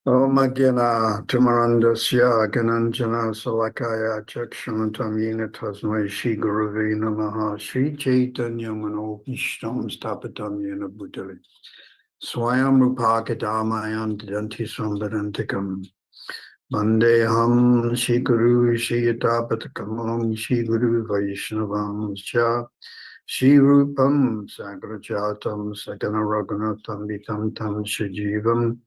Om Agena Timarandasya Gananjana Salakaya Chakshamantam Yena Tasmai Shri Gurave Namaha Shri Chaitanya Manopishtam Stapatam Yena Bhutale Swayam Rupakadamayam Didanti Sambadantikam Vandeham Shri Guru Shri Yatapatakam Shri Guru Vaishnavam Shri Rupam Sagrajatam Sagana Raghunatam Vitam Tam Shijivam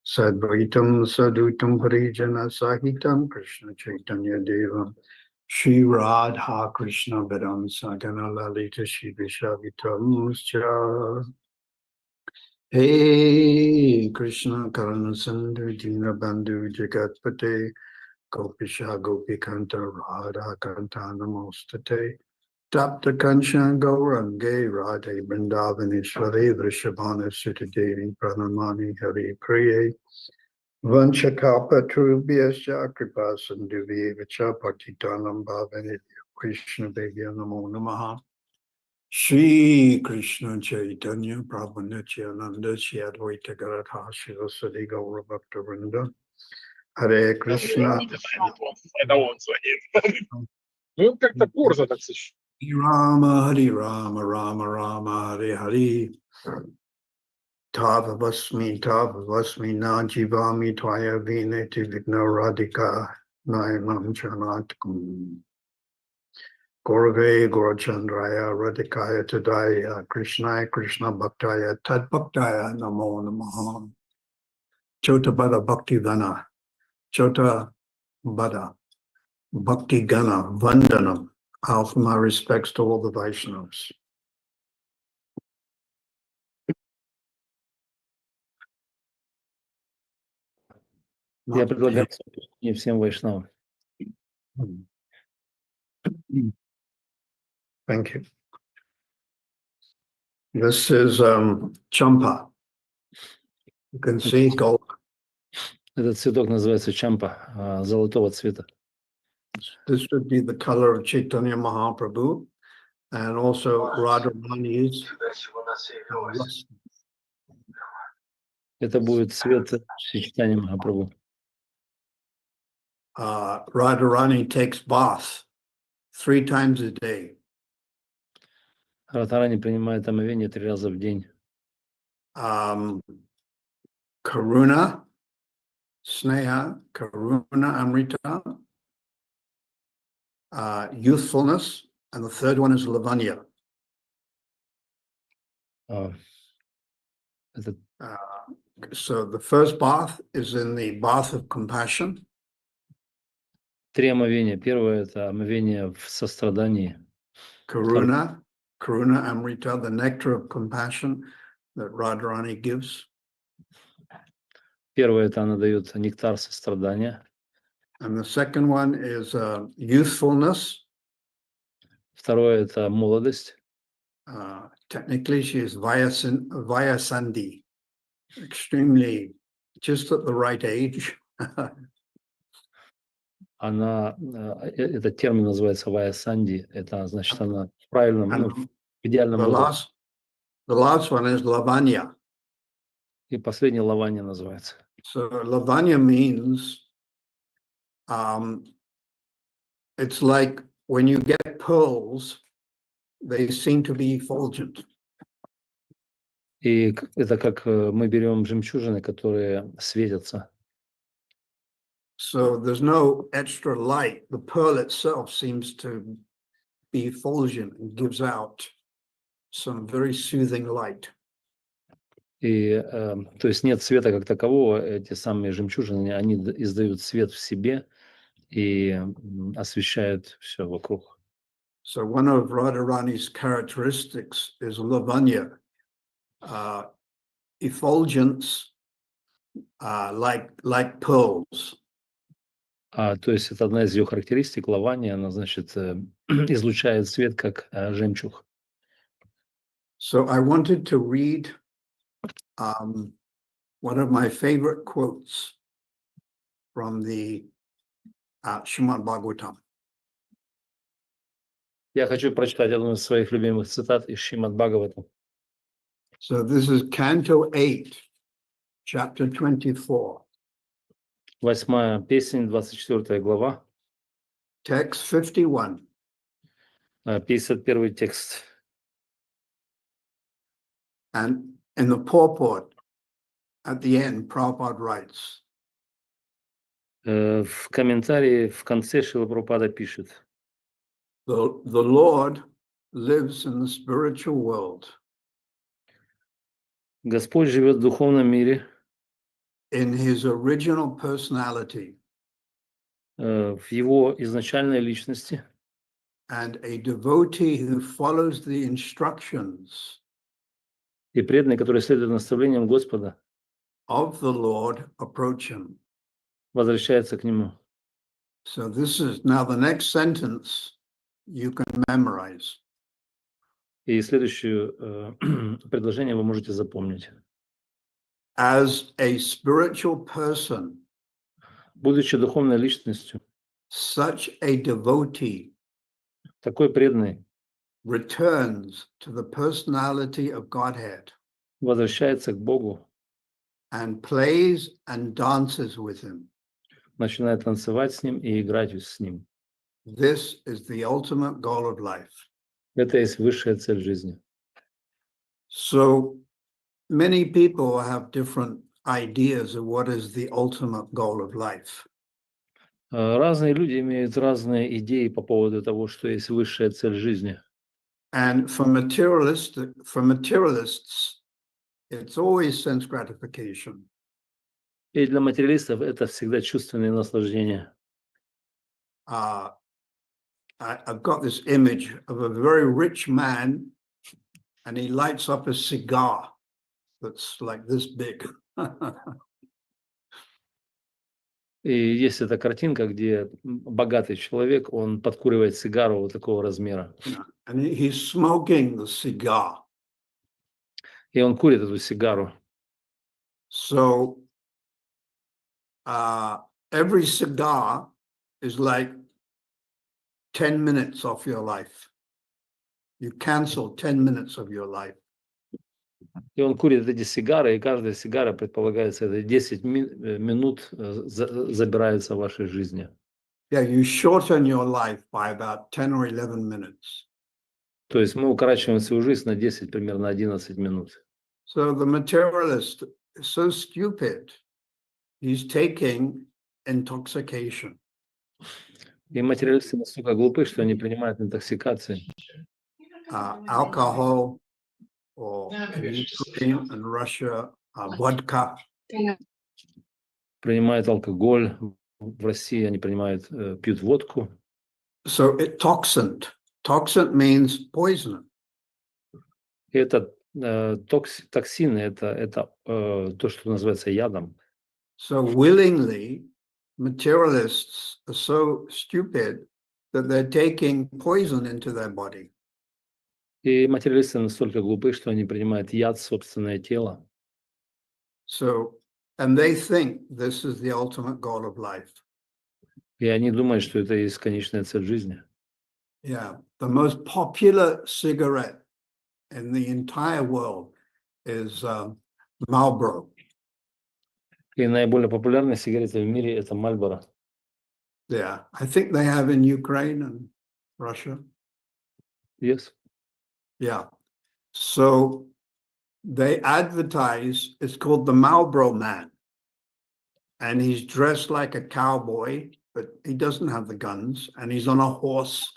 Sadvaitam Sadutam Parijana Sahitam Krishna Chaitanya Devam Shri Radha Krishna Vedam Sagana Lalita Shri Vishavitam Muscha Hey Krishna Karana Sandhu Dina Bandhu Jagatpate Gopisha Gopikanta Radha Kanta Namostate Tapta Kanshan Gaurange Radhe Vrindavaneshwari Vrishabhana Sutadevi Pranamani Hari Priye Vanchakapatrubhyascha kripa sindhuvyevacha patitanam bhavanidya Krishna Bhagya Namo Namaha Shri Krishna Chaitanya Prabhu Nityananda Shri Advaita Gadadhar Shivasadi Gaura Bhakta Hare Krishna Это он звонит. Ну, как-то коротко так слышишь. Hare Rama Rama Rama Hare Hare Tavasmi na jivami tvaya vineti vigna radhika nayanam chanatkum Gaurave Gaurachandraya Radhikaya Tadaya Krishnaya Krishna Bhaktaya Tad Bhaktaya Namo Namaha Chota Bada Bhakti Vana Chota Bada Bhakti Gana Vandanam. I offer my respects to all the Vaishnavas. Я предлагаю не всем вайшнавам. Thank you. This is champa. You can see gold. Этот цветок называется чампа, золотого цвета. This would be the color of Chaitanya Mahaprabhu and also Radharani's. Это будет цвет Чайтаньи Махапрабху. Radharani takes bath 3 times a day. Радхарани принимает омовение 3 раза в день. Karuna, Sneha, Karuna Amrita, youthfulness, and the third one is Lavanya. So the first bath is in the bath of compassion. 3 омовения. Первое – это омовение в сострадании. Karuna Amrita, the nectar of compassion that Radharani gives. Первое – это она дает нектар сострадания. And the second one is youthfulness. Второе – это молодость. Technically, she is Vayasandhi, extremely, just at the right age. Она, этот термин называется ваясанди. Это значит, она в правильном, в идеальном возрасте. The last one is Lavanya. И последний лаванья называется. So Lavanya means it's like when you get pearls, they seem to be effulgent. И это как мы берем жемчужины, которые светятся. So there's no extra light. The pearl itself seems to be effulgent and gives out some very soothing light. И то есть нет света как такового, эти самые жемчужины, они издают свет в себе и освещают все вокруг. So one of Radharani's characteristics is lavanya, effulgence, like pearls. То есть это одна из ее характеристик, лавания, она, значит, излучает свет, как жемчуг. So I wanted to read one of my favorite quotes from the Srimad Bhagavatam. Я хочу прочитать одну из своих любимых цитат из Шримад Бхагаватам. So this is Canto 8, Chapter 24. 8 песнь, 24 глава, text 51. 51 текст. And in the purport, at the end, Prabhupada writes, В комментарии в конце Шрила Прабхупада пишет: the Lord lives in the spiritual world Господь живет в духовном мире, in his original personality, в его изначальной личности, and a devotee who follows the instructions и преданный, который следует наставлениям Господа, of the Lord approach him. возвращается к нему. So this is now the next sentence you can memorize. И следующее предложение вы можете запомнить. As a spiritual person, Будучи духовной личностью, such a devotee такой преданный returns to the personality of Godhead возвращается к Богу, and plays and dances with him. начинает танцевать с ним и играть с ним. This is the ultimate goal of life. Это есть высшая цель жизни. So many people have different ideas of what is the ultimate goal of life. Разные люди имеют разные идеи по поводу того, что есть высшая цель жизни. And for materialists, it's always sense gratification. И для материалистов это всегда чувственные наслаждения. I've got this image of a very rich man, and he lights up a cigar that's like this big. И есть эта картинка, где богатый человек, он подкуривает сигару вот такого размера. And he's smoking the cigar. И он курит эту сигару. So every cigar is like 10 minutes of your life. You cancel 10 minutes of your life. И он курит эти сигары, и каждая сигара, предполагается, это 10 минут забирается в вашей жизни. Yeah, you shorten your life by about 10 or 11 minutes. То есть мы укорачиваем свою жизнь на 10, примерно 11 минут. So the materialist is so stupid. He's taking intoxication. И материалисты настолько глупы, что они принимают интоксикации. Alcohol, or in Ukraine and Russia, vodka. Принимают алкоголь. В России они пьют водку. So it toxin. Toxin means poison. И это токсины, это то, что называется ядом. So willingly, materialists are so stupid that they're taking poison into their body. И материалисты настолько глупы, что они принимают яд в собственное тело. So, and they think this is the ultimate goal of life. И они думают, что это есть конечная цель жизни. Yeah, the most popular cigarette in the entire world is Marlboro. И наиболее популярная сигарета в мире – это Marlboro. Yeah, I think they have in Ukraine and Russia. Yes. Yeah. So they advertise, it's called the Marlboro Man. And he's dressed like a cowboy, but he doesn't have the guns. And he's on a horse.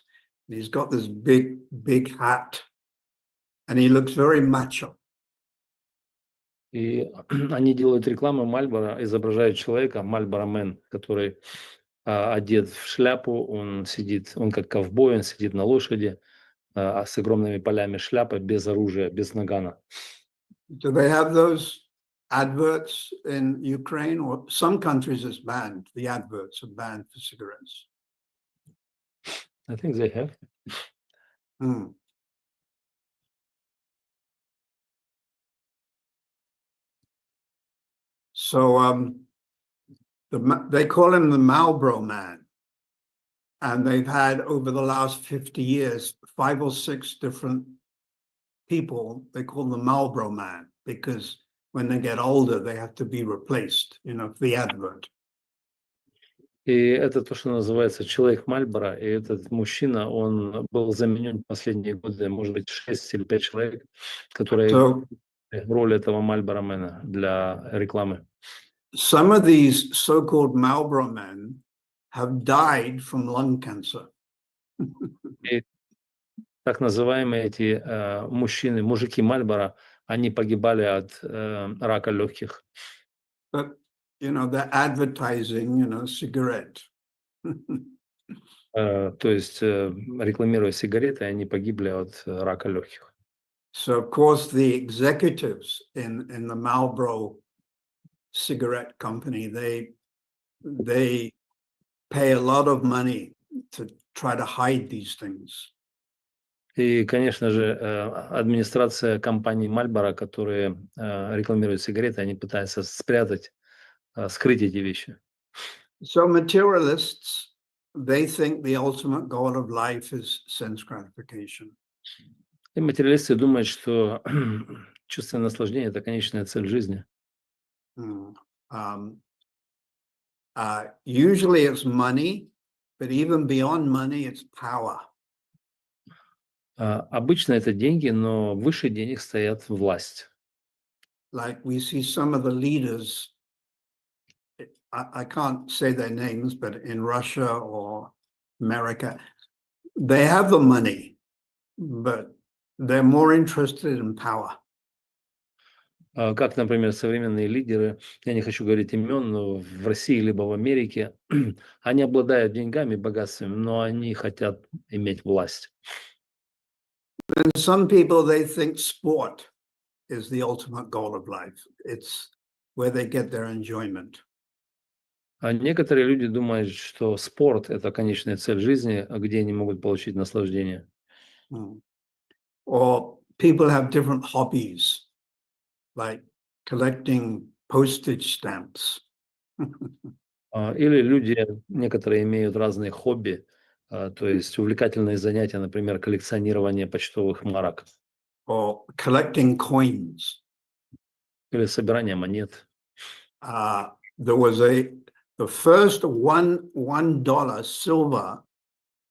And he's got this big, big hat. And he looks very macho. И они делают рекламу Marlboro, изображают человека, Marlboro Man, который одет в шляпу, он как ковбой, он сидит на лошади, с огромными полями шляпы, без оружия, без нагана. Do they have those adverts in Ukraine? Or some countries it's banned. The adverts are banned for cigarettes. I think they have. Hmm. So they call him the Marlboro Man. And they've had, over the last 50 years, 5 or 6 different people they call the Marlboro Man, because when they get older, they have to be replaced, for the advert. И это то, что называется человек Мальборо. И этот мужчина, он был заменен в последние годы, может быть, 6 или 5 человек, которые So играли роль этого Мальборомена для рекламы. some of these so-called Marlboro men have died from lung cancer. И так называемые эти мужчины, мужики Мальборо, они погибали от рака легких. But, they're advertising, cigarette. То есть, рекламируя сигареты, они погибли от рака легких. So, of course, the executives in the Marlboro cigarette company, they pay a lot of money to try to hide these things. И, конечно же, администрация компании Marlboro, которые рекламируют сигареты, они пытаются спрятать, скрыть эти вещи. So materialists, they think the ultimate goal of life is sense gratification. И материалисты думают, что чувственное наслаждение – это конечная цель жизни. Mm. Usually it's money, but even beyond money, it's power. Обычно это деньги, но выше денег стоят власть. Like we see some of the leaders, I can't say their names, but in Russia or America, they have the money, but they're more interested in power. Как, например, современные лидеры, я не хочу говорить имен, но в России либо в Америке, они обладают деньгами, богатством, но они хотят иметь власть. And some people, they think sport is the ultimate goal of life. It's where they get their enjoyment. А некоторые люди думают, что спорт – это конечная цель жизни, где они могут получить наслаждение. Or people have different hobbies, like collecting postage stamps. Или люди, некоторые имеют разные хобби, то есть увлекательные занятия, например, коллекционирование почтовых марок Or collecting coins. или собирание монет. There was the first $1 silver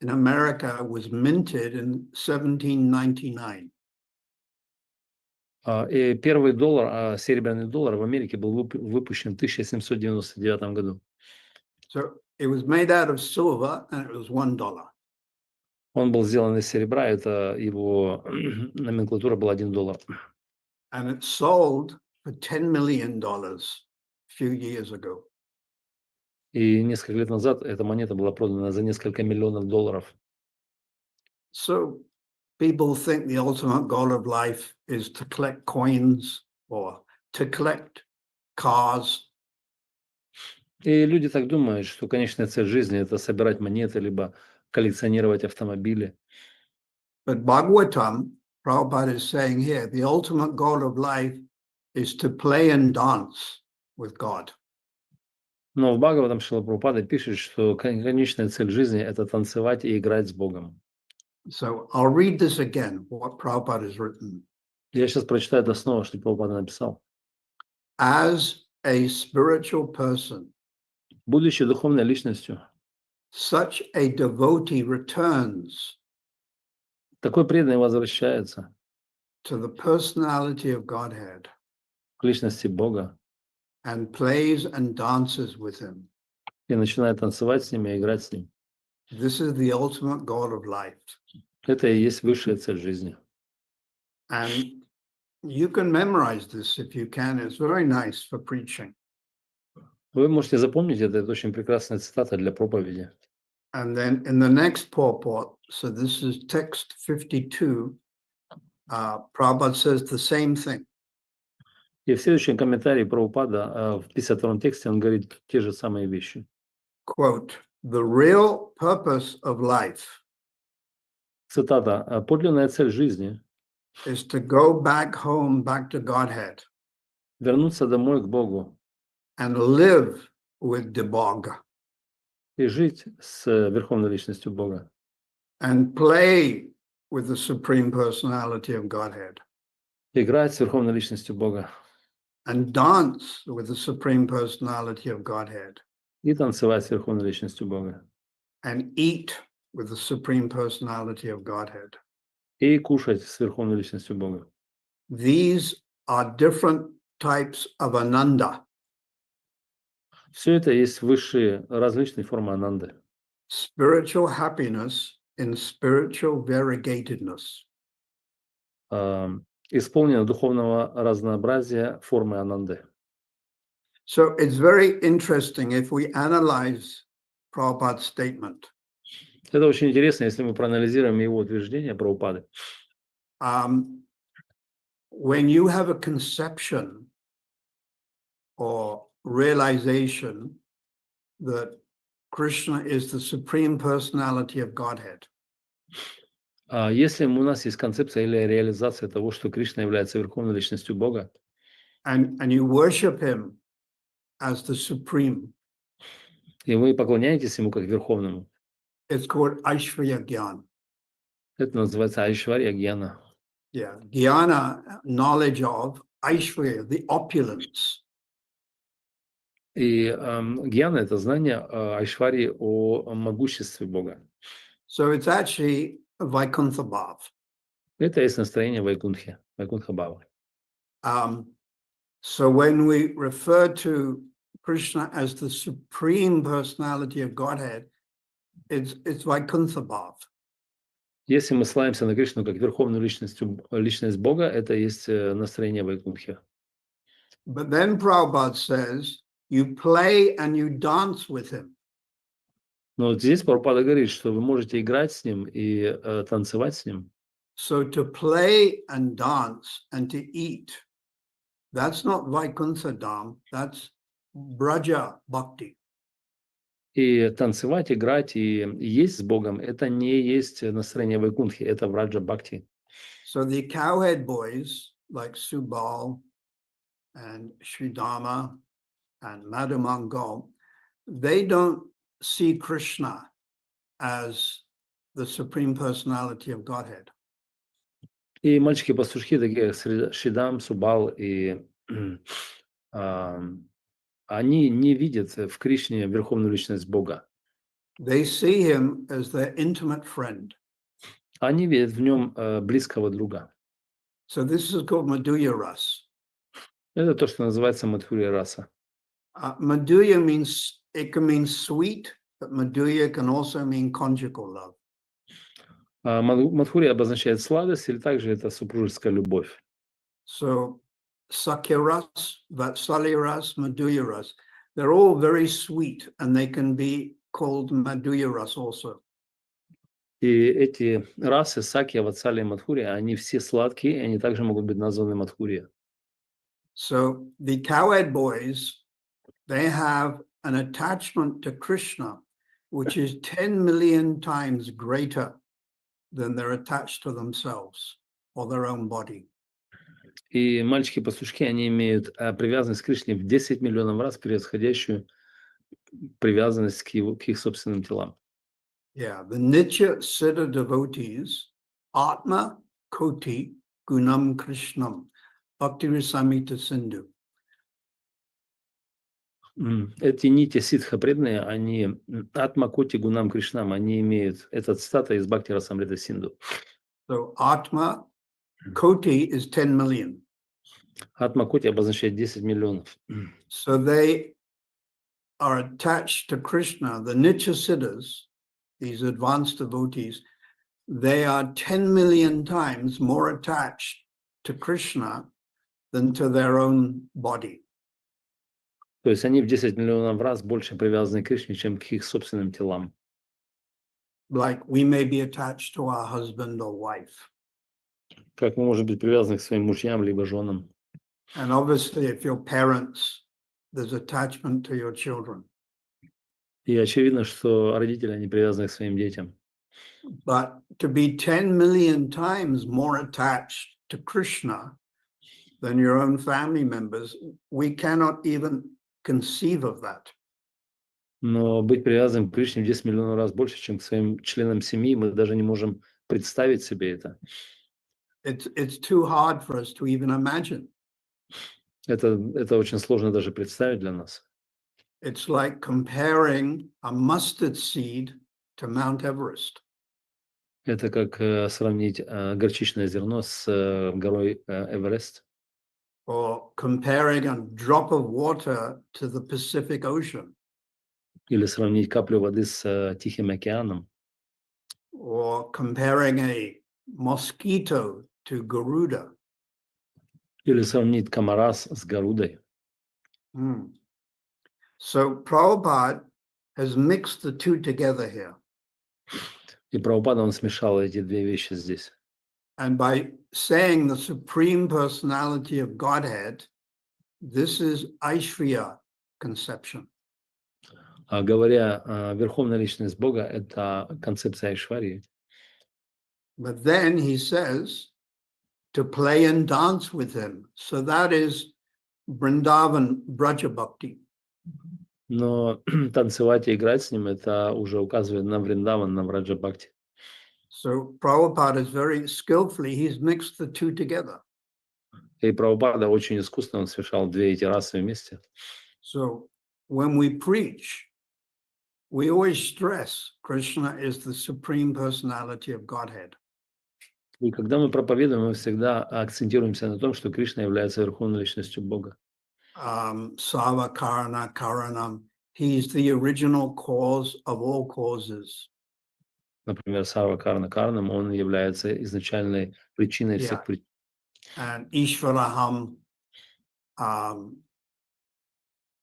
in America was minted in 1799. И первый доллар, серебряный доллар в Америке был выпущен в 1799 году. So it was made out of silver and it was $1. Он был сделан из серебра, это его номенклатура была $1. And it sold for $10 million a few years ago. И несколько лет назад эта монета была продана за несколько миллионов долларов. So people think the ultimate goal of life is to collect coins or to collect cars. И люди так думают, что конечная цель жизни – это собирать монеты, либо коллекционировать автомобили. But Bhagavatam, Prabhupada is saying here, the ultimate goal of life is to play and dance with God. Но в Бхагаватам Шрила Прабхупада пишет, что конечная цель жизни – это танцевать и играть с Богом. So I'll read this again, what Prabhupada has written. Я сейчас прочитаю это снова, что Прабхупада написал. As a spiritual person, Будучи духовной личностью, such a devotee returns такой преданный возвращается to the personality of Godhead к личности Бога and plays and dances with him. и начинает танцевать с ним и играть с ним. This is the ultimate goal of life. Это и есть высшая цель жизни. And you can memorize this if you can. It's very nice for preaching. Вы можете запомнить это очень прекрасная цитата для проповеди. And then in the next purport, so this is text 52, Prabhupada says the same thing. И в следующем комментарии Прабхупада в 52-м тексте он говорит те же самые вещи. Quote, the real purpose of life Цитата. «Подлинная цель жизни is to go back home, back to Godhead, – вернуться домой к Богу and live with the Bog, и жить с Верховной Личностью Бога, and play with the Supreme Personality of Godhead, играть с Верховной Личностью Бога, and dance with the Supreme Personality of Godhead. и танцевать с Верховной Личностью Бога, and eat with the Supreme Personality of Godhead. и кушать с Верховной Личностью Бога. These are different types of ananda. Все это есть высшие, различные формы ананды. Spiritual happiness in spiritual variegatedness. Исполнено духовного разнообразия формы ананды. So it's very interesting if we analyze Prabhupada's statement. Это очень интересно, если мы проанализируем его утверждение Прабхупады. When you have a conception or realization that Krishna is the Supreme Personality of Godhead, Если у нас есть концепция или реализация того, что Кришна является Верховной Личностью Бога, and you worship him as the Supreme, и вы поклоняетесь Ему как Верховному, it's called Aishvarya Gyan. это называется Айшварья Гьяна. Yeah, Jnana, knowledge of Aishvarya, the opulence. И Гьяна – это знание Айшварьи о могуществе Бога. So it's actually Vaikuntha Bhav. Это есть настроение Вайкунтхи, Вайкунтха Бхава. So when we refer to Krishna as the Supreme Personality of Godhead, it's Vaikuntha Bhav. Если мы ссылаемся на Кришну как Верховную личность Бога, это есть настроение Вайкунтхи. But then Prabhupada says, you play and you dance with him. Но вот здесь Прабхупада говорит, что вы можете играть с Ним и танцевать с Ним. So to play and dance and to eat, that's not Vaikuntha Dham, that's Braja Bhakti. И танцевать, играть и есть с Богом – это не есть настроение Вайкунтхи, это Враджа Бхакти. So the cowhead boys like Subal and Sridhama and Madhumangal, they don't see Krishna as the Supreme Personality of Godhead. И мальчики-пастушки, такие как Шидам, Субал, и они не видят в Кришне Верховную Личность Бога. They see him as their intimate friend. Они видят в нем близкого друга. So this is called Madhurya Ras. Это то, что называется Мадхурья раса. Madhurya means, it can mean sweet, but Madhurya can also mean conjugal love. Мадхурья обозначает сладость, или также это супружеская любовь. So Sakya Ras, Vatsalya Ras, Madhurya Ras, they're all very sweet and they can be called Madhurya Ras also. И эти расы, Сакья, Ватсалия и Мадхурья, они все сладкие, и они также могут быть названы Мадхурья. So the cowhead boys, they have an attachment to Krishna, which is 10 million times greater than they're attached to themselves or their own body. И мальчики-пастушки, они имеют привязанность к Кришне в 10 миллионов раз превосходящую привязанность к их собственным телам. Yeah, the Nitya Siddha devotees, Atma Koti Gunam Krishnam, Bhakti Rasamita Sindhu. Эти нити ситха преданные, они Атма Коти Гунам Кришнам, они имеют этот статус из Бхакти Расамрита Синду. So Atma Koti is 10 million. Атма Коти обозначает 10 миллионов. So they are attached to Krishna. The Nitya Siddhas, these advanced devotees, they are 10 million times more attached to Krishna than to their own body. То есть они в 10 миллионов раз больше привязаны к Кришне, чем к их собственным телам. Like we may be attached to our husband or wife. Как мы можем быть привязаны к своим мужьям либо женам. And obviously, if you're parents, there's attachment to your children. И очевидно, что родители, они привязаны к своим детям. But to be 10 million times more attached to Krishna than your own family members, we cannot even conceive of that. Но быть привязанным к Кришне в 10 миллионов раз больше, чем к своим членам семьи, мы даже не можем представить себе это. It's too hard for us to even imagine. Это очень сложно даже представить для нас. it's like comparing a mustard seed to Mount Everest. Это как сравнить горчичное зерно с горой Эверест. Or comparing a drop of water to the Pacific Ocean. Или сравнить каплю воды с Тихим океаном. Or comparing a mosquito to Garuda. Или сравнить комара с Гарудой. So Prabhupada has mixed the two together here. И Прабхупада, он смешал эти две вещи здесь. And by saying the Supreme Personality of Godhead, this is Aishvarya conception. Говоря Верховная Личность Бога, это концепция Айшварии. But then he says to play and dance with him. So that is Vrindavan Braja Bhakti. Но танцевать и играть с ним, это уже указывает на Вриндаван, на Враджа Бхакти. So Prabhupada is very skillfully, he's mixed the two together. И Прабхупада очень искусно, он смешал две эти расы вместе. So when we preach, we always stress Krishna is the Supreme Personality of Godhead. И когда мы проповедуем, мы всегда акцентируемся на том, что Кришна является Верховной Личностью Бога. Sava Karana Karanam, he's the original cause of all causes. Например, Сарва Карна Карнам, он является изначальной причиной всех причин. And Ishvaraham,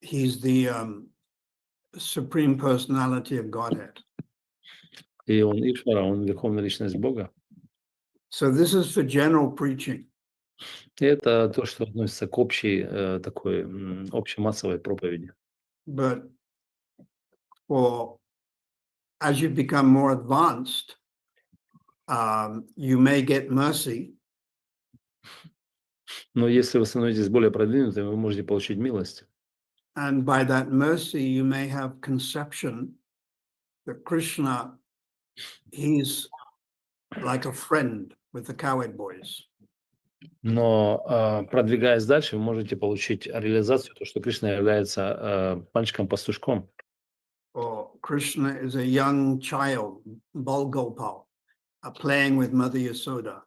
he's the Supreme Personality of Godhead. И он Ишвара, он Верховная Личность Бога. So this is for general preaching. И это то, что относится к общей такой общемассовой проповеди. But as you become more advanced, you may get mercy. Но если вы становитесь более продвинутыми, вы можете получить милость. And by that mercy, you may have conception that Krishna, he's like a friend with the cowherd boys. Но продвигаясь дальше, вы можете получить реализацию, то, что Кришна является мальчиком-пастушком. Or Krishna is a young child, Balgopal, playing with Mother Yasoda.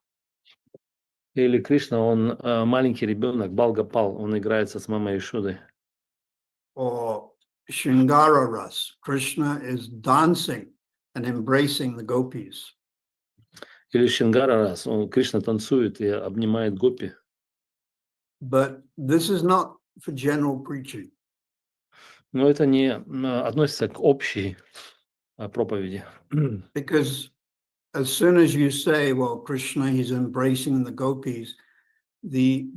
Или Кришна, он маленький ребенок, Балгапал, он играется с мамой Ишудой. Or Shringara Ras, Krishna is dancing and embracing the gopis. Или Шингара Рас, Кришна танцует и обнимает гопи. But this is not for general preaching. Но это не относится к общей проповеди. Because as soon as you say, well, Krishna, he's embracing the gopis, the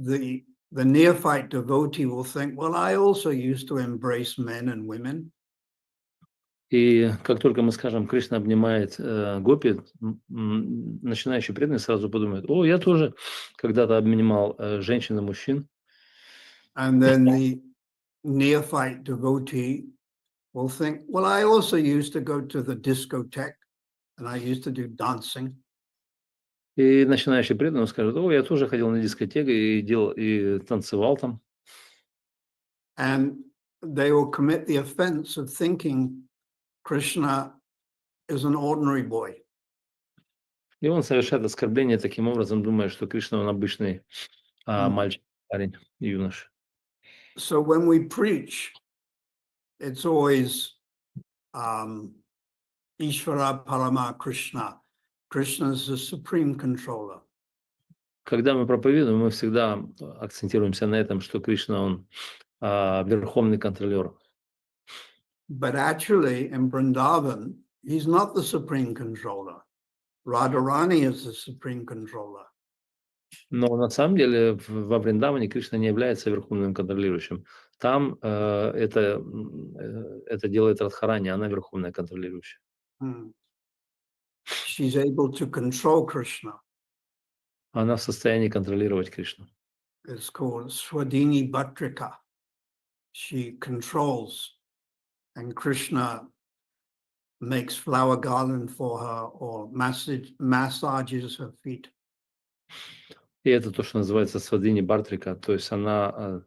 neophyte devotee will think, well, I also used to embrace men and women. И как только мы скажем, Кришна обнимает гопи, начинающий преданный сразу подумает, о, я тоже когда-то обнимал женщин и мужчин. And then the neophyte devotee will think, well, I also used to go to the discotheque and I used to do dancing. И начинающий преданный скажет, о, я тоже ходил на дискотеку и танцевал там. And they will commit the offense of thinking Krishna is an ordinary boy. И он совершает оскорбление таким образом, думая, что Кришна, он обычный мальчик, парень, юноша. So when we preach, it's always Ishvara Parama Krishna. Krishna is the supreme controller. Когда мы проповедуем, мы всегда акцентируемся на этом, что Кришна, он верховный контролер. But actually, in Vrindavan, he's not the supreme controller. Radharani is the supreme controller. Но на самом деле во Вриндаване Кришна не является верховным контролирующим. Там это делает Радхарани, она верховная контролирующая. She's able to control Krishna. Она в состоянии контролировать Кришну. It's called Swadini Bhatrika. She controls, and Krishna makes flower garland for her or massages her feet. И это то, что называется Свадини Бартрика, то есть она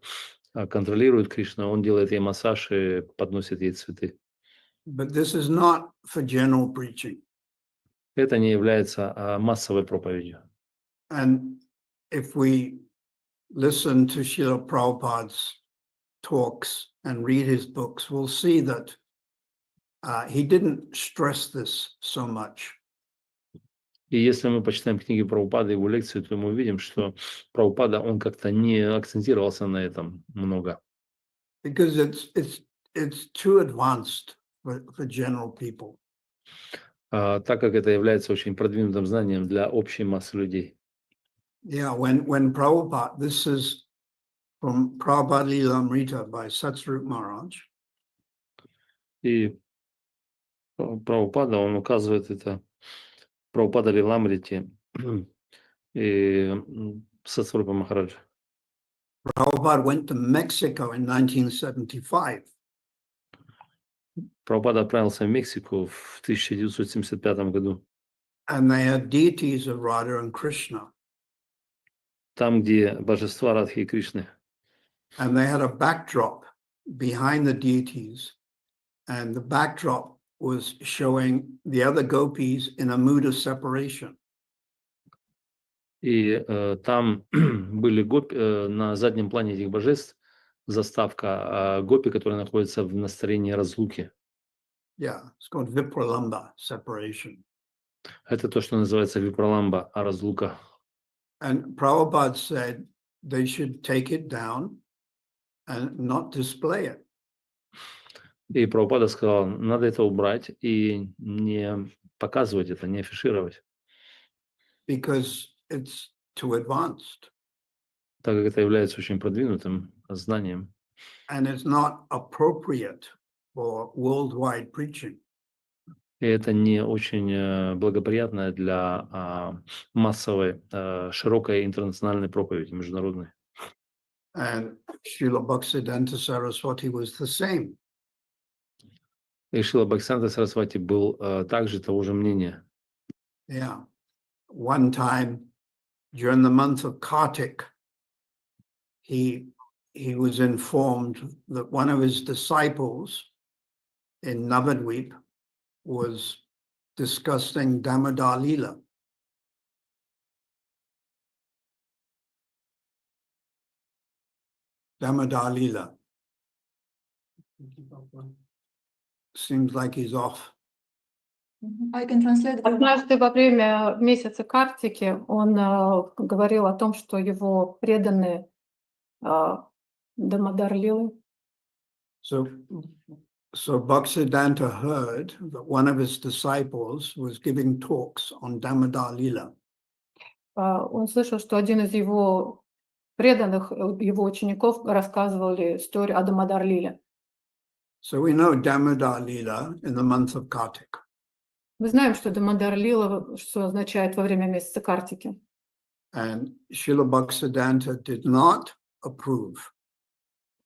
контролирует Кришну, он делает ей массаж и подносит ей цветы. But this is not for general preaching. Это не является массовой проповедью. And if we listen to Srila Prabhupada's talks and read his books, we'll see that he didn't stress this so much. И если мы почитаем книги Прабхупады, его лекции, то мы увидим, что Прабхупада, он как-то не акцентировался на этом много. Because it's too advanced for general people. Так как это является очень продвинутым знанием для общей массы людей. Yeah, when Prabhupada, this is from Prabhupada Lilamrita by Satsvarup Maharaj. И Прабхупада, он указывает это, Прабхупада Лиламрити и Сатсварупа Махараджа. Prabhupada went to Mexico in 1975. Прабхупада отправился в Мексику в 1975 году. And they had deities of Radha and Krishna. Там, где божества Радхи и Кришны. And they had a backdrop behind the deities. And the backdrop was showing the other gopis in a mood of separation. И там были гопи, на заднем плане этих божеств заставка гопи, которые находятся в настроении разлуки. Yeah, it's called Vipralamba, separation. Это то, что называется випраламба, разлука. And Prabhupada said they should take it down and not display it. И Прабхупада сказал, надо это убрать и не показывать это, не афишировать. Because it's too advanced. Так как это является очень продвинутым знанием. And it's not appropriate for worldwide preaching. И это не очень благоприятно для массовой, широкой интернациональной проповеди, международной. And Srila Bhaktisiddhanta Saraswati was the same. И Шрила Бхактисиданта Сарасвати был также того же мнения. Yeah. One time during the month of Kartik, he was informed that one of his disciples in Navadvip was discussing Damodar Leela. Damodar Leela. Seems like he's off. I can translate. Однажды во время месяца Картики он говорил о том, что его преданные Дамодар Лилы. So Bhaktisiddhanta heard that one of his disciples was giving talks on Damodar Leela. Он слышал, что один из его преданных, его учеников рассказывали историю о Дамодар Лиле. So we know Damodar Leela in the month of Kartik. Мы знаем, что Дамодар Лила, что означает во время месяца Картики. And Srila Bhaktisiddhanta did not approve.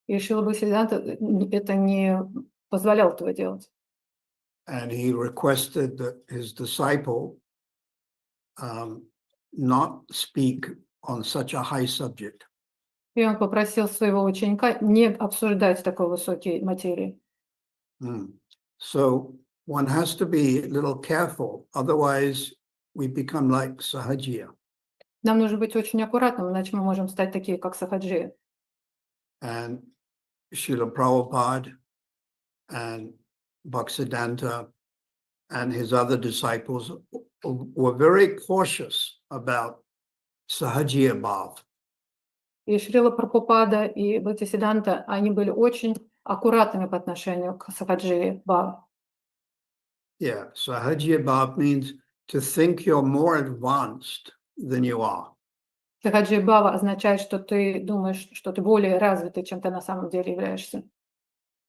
И Шрила Бхактисиданта это не позволял этого делать. And he requested that his disciple not speak on such a high subject. И он попросил своего ученика не обсуждать такой высокие материи. So one has to be a little careful, otherwise we become like Sahajiya. Нам нужно быть очень аккуратным, иначе мы можем стать такие, как Сахаджи. And Srila Prabhupada and Bhaktisiddhanta and his other disciples were very cautious about Sahajiya Bhav. И Шрила Прабхупада и Бхактисиданта, они были очень аккуратными по отношению к Сахаджи Бхаве. Yeah, Sahajiya Bhav means to think you're more advanced than you are. Сахаджи Бхава означает, что ты думаешь, что ты более развитый, чем ты на самом деле являешься.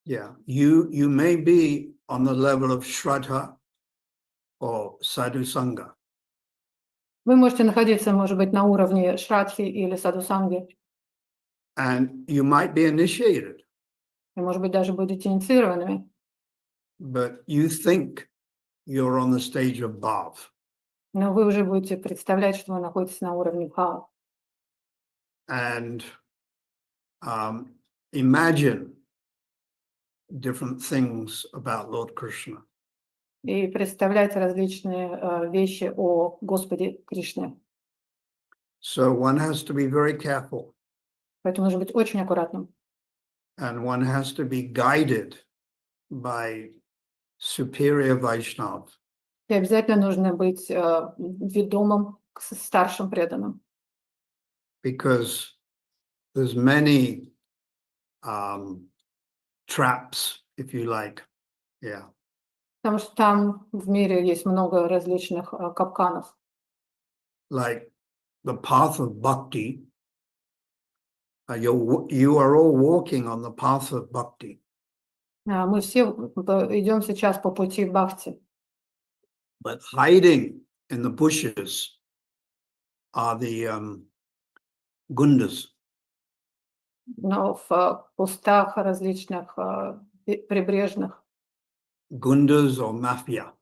Yeah, you may be on the level of Shraddha or Sadhu Sangha. Вы можете находиться, может быть, на уровне Шрадхи или Садхусанги. And you might be initiated, И, может быть, даже будете инициированными. but you think you're on the stage of Bhav. Но вы уже будете представлять, что вы находитесь на уровне Бхава. And imagine different things about Lord Krishna. И представлять различные вещи о Господе Кришне. So one has to be very careful, Поэтому нужно быть очень аккуратным. and one has to be guided by superior Vaishnavas. И обязательно нужно быть ведомым к старшим преданным. Because there's many traps, if you like. Yeah. Потому что там в мире есть много различных капканов. Like the path of bhakti. You are all walking on the path of bhakti. Мы все идем сейчас по пути бхакти. But hiding in the bushes are the gundas. Но в кустах различных прибрежных Gundas or mafia.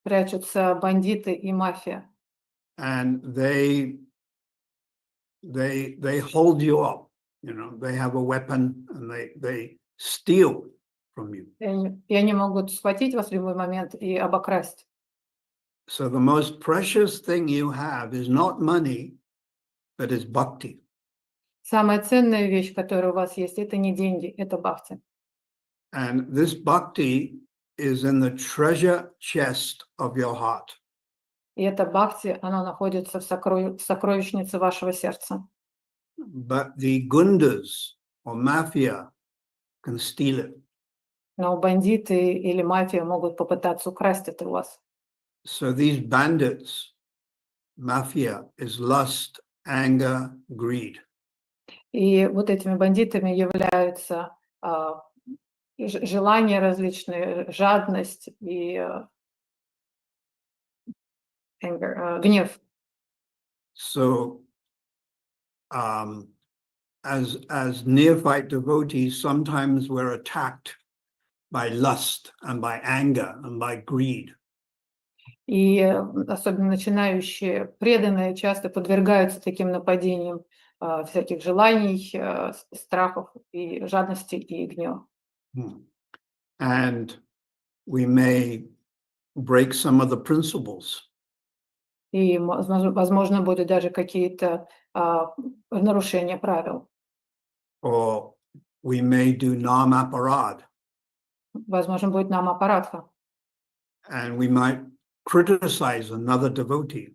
прячутся бандиты и мафия. And they hold you up, you know, they have a weapon and they steal from you. И они могут схватить вас в любой момент и обокрасть. So the most precious thing you have is not money, but is bhakti. Самая ценная вещь, которая у вас есть, это не деньги, это бхакти. And this bhakti is in the treasure chest of your heart. И это бхакти, оно находится в сокровищнице вашего сердца. But the gundas or mafia can steal it. Но бандиты или мафия могут попытаться украсть это у вас. So these bandits, mafia, is lust, anger, greed. И вот этими бандитами являются желания различные, жадность и гнев. So as neophyte devotees, sometimes we're attacked by lust and by anger and by greed. И особенно начинающие преданные часто подвергаются таким нападениям всяких желаний, страхов и жадности и гнева. And we may break some of the principles. И, возможно, будут даже какие-то нарушения правил. Or we may do nam-aparad. Возможно, будет нам-апаратха. And we might criticize another devotee.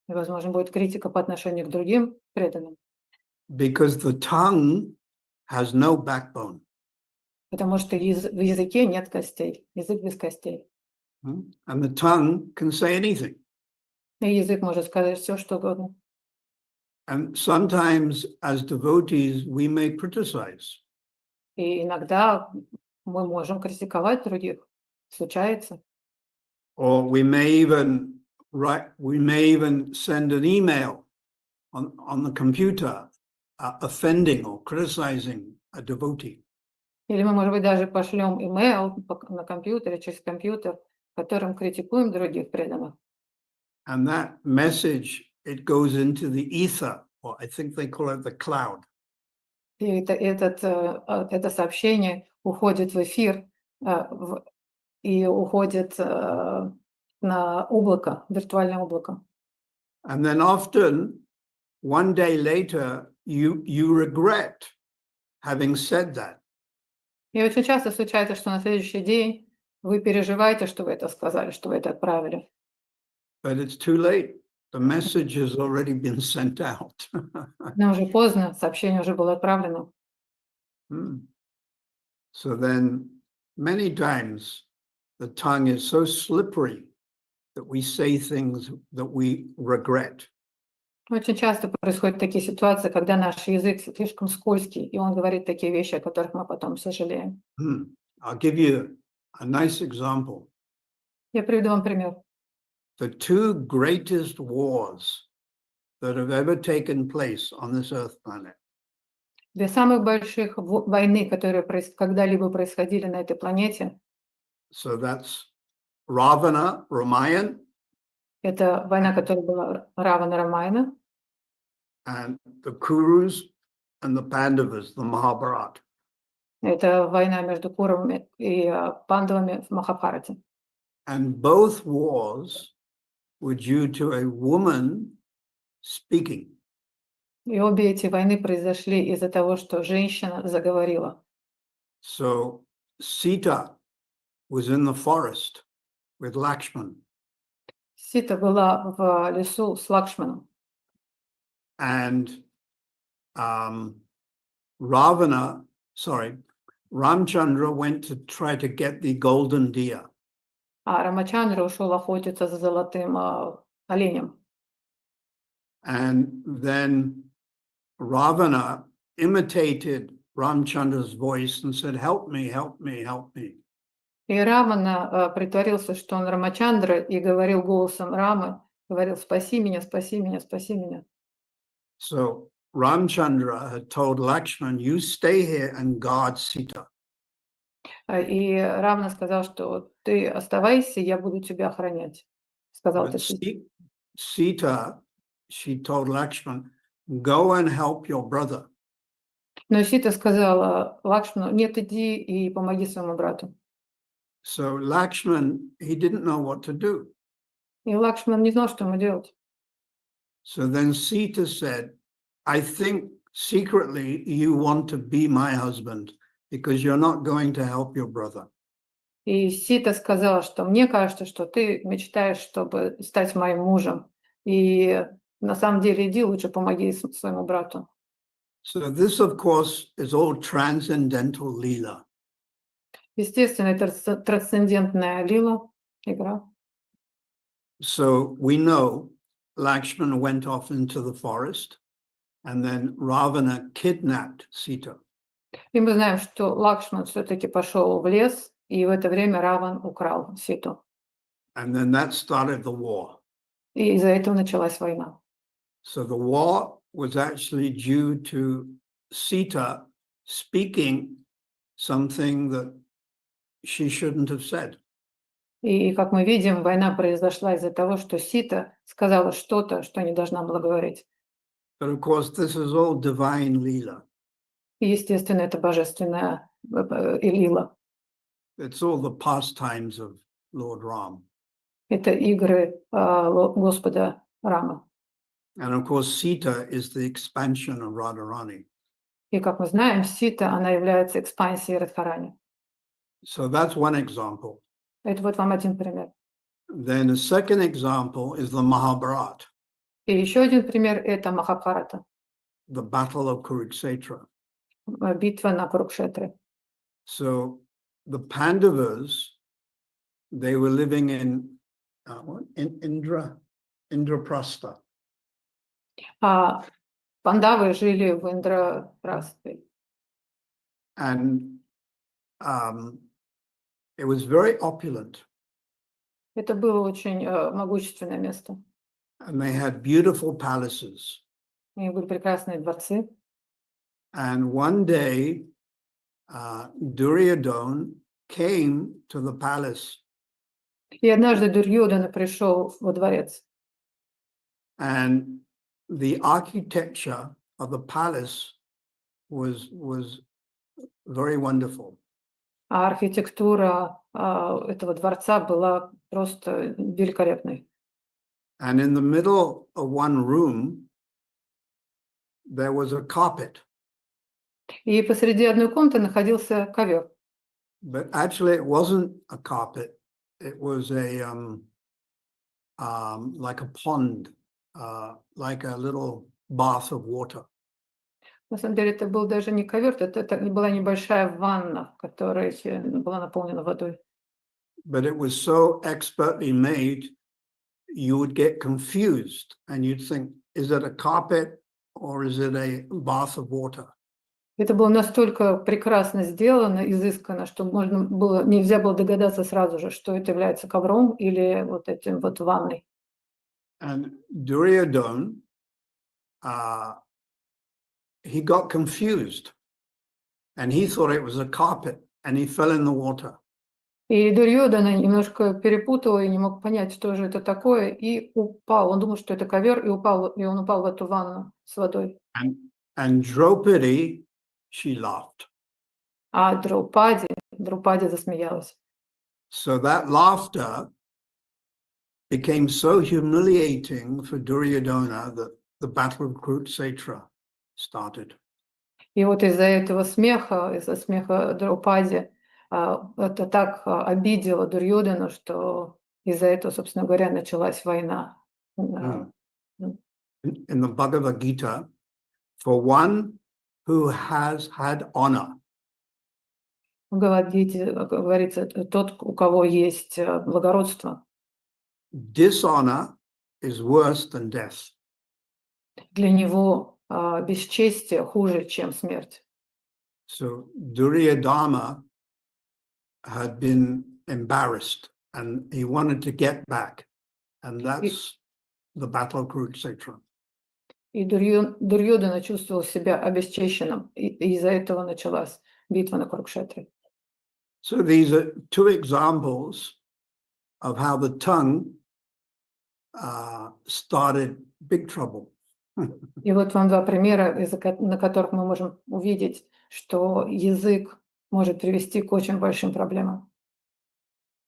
И, возможно, будет критика по отношению к другим преданным. Because the tongue has no backbone. Потому что в языке нет костей, язык без костей. And the tongue can say anything. И язык может сказать все, что угодно. And sometimes as devotees, we may criticize. И иногда мы можем критиковать других. Случается. Or we may even send an email on the computer offending or criticizing a devotee. Или мы, может быть, даже пошлем имейл на компьютере, через компьютер, которым критикуем других преданных. And that message, it goes into the ether, or I think they call it the cloud. И это сообщение уходит в эфир и уходит на облако, виртуальное облако. And then often, one day later, you regret having said that. И очень часто случается, что на следующий день вы переживаете, что вы это сказали, что вы это отправили. But it's too late. The message has already been sent out. Но уже поздно, сообщение уже было отправлено. So then, many times, the tongue is so slippery that we say things that we regret. Очень часто происходят такие ситуации, когда наш язык слишком скользкий, и он говорит такие вещи, о которых мы потом сожалеем. I'll give you a nice example. Я приведу вам пример. The two greatest wars that have ever taken place on this earth planet. Две самых больших войны, которые когда-либо происходили на этой планете. So that's Ravana, Ramayan. Это война, которая была Равана Рамайна. And the Kurus and the Pandavas, the Mahabharata. Это война между Куравами и Пандавами в Махабхарате. And both wars were due to a woman speaking. И обе эти войны произошли из-за того, что женщина заговорила. So Sita was in the forest with Lakshman, Сита была в лесу с Лакшманом. and Ravana, sorry, Ramchandra went to try to get the golden deer. А Рамачандра ушел охотиться за золотым оленем. And then Ravana imitated Ramchandra's voice and said, "Help me, help me, help me." И Равана притворился, что он Рамачандра, и говорил голосом Рамы, говорил: «Спаси меня, спаси меня, спаси меня». So Ramchandra had told Lakshman, "You stay here and guard Sita." И Равана сказал, что ты оставайся, я буду тебя охранять. Сказал But это Сите. Sita, she told Lakshman, "Go and help your brother." Но Сита сказала Лакшману: нет, иди и помоги своему брату. So Lakshman, he didn't know what to do. И Лакшман не знал, что ему делать. So then Sita said, "I think secretly you want to be my husband because you're not going to help your brother." И Сита сказала, что мне кажется, что ты мечтаешь, чтобы стать моим мужем. И на самом деле иди лучше помоги своему брату. So this, of course, is all transcendental lila. Естественно, это трансцендентная лила, игра. So we know Lakshmana went off into the forest and then Ravana kidnapped Sita. И мы знаем, что Лакшман все-таки пошел в лес, и в это время Раван украл Ситу. And then that started the war. И из-за этого началась война. So the war was actually due to Sita speaking something that she shouldn't have said. И, как мы видим, война произошла из-за того, что Сита сказала что-то, что не должна была говорить. But of course, this is all divine lila. И, естественно, это божественная лила. It's all the pastimes of Lord Ram. Это игры Господа Рама. And of course, Sita is the expansion of Radharani. И, как мы знаем, Сита, она является экспансией Радхарани. So that's one example. Это вот вам один пример. Then the second example is the Mahabharata, И еще один пример – это Махабхарата, the Battle of Kurukshetra. битва на Курукшетре. So the Pandavas, they were living in Indraprastha. А пандавы жили в Индрапрастхе. And it was very opulent. Это было очень могущественное место. And they had beautiful palaces. У них были прекрасные дворцы. And one day, Duryodhana came to the palace. И однажды Дурьёдана пришел во дворец. And the architecture of the palace was very wonderful. А архитектура этого дворца была просто великолепной. And in the middle of one room, there was a carpet. И посреди одной комнаты находился ковер. But actually, it wasn't a carpet. It was a like a pond, like a little bath of water. На самом деле это был даже не ковер, это была небольшая ванна, которая была наполнена водой. But it was so expertly made, you would get confused and you'd think, is it a carpet or is it a bath of water? Это было настолько прекрасно сделано, изысканно, что нельзя было догадаться сразу же, что это является ковром или вот этим вот ванной. And Duryodhana, he got confused and he thought it was a carpet and he fell in the water. И Дурьёдана немножко перепутал и не мог понять, что же это такое, и упал. Он думал, что это ковер, и он упал в эту ванну с водой. And Draupadi, she laughed. А Друпади засмеялась. So that laughter became so humiliating for Duryodhana that the battle of Kurukshetra started. И вот из-за этого смеха, из-за смеха Друпади, это так обидело Дурьёдана, что из-за этого, собственно говоря, началась война. In the Bhagavad Gita, for one who has had honor, В Бхагавад-гите говорится, тот, у кого есть благородство, dishonor is worse than death. для него бесчестие хуже, чем смерть. So Duryodhana had been embarrassed and he wanted to get back. And that's the battle of Kurukshetra. И Дурьёдана чувствовал себя обесчещенным, и из-за этого началась битва на Курукшетре. So these are two examples of how the tongue started big trouble. И вот вам два примера, на которых мы можем увидеть, что язык может привести к очень большим проблемам.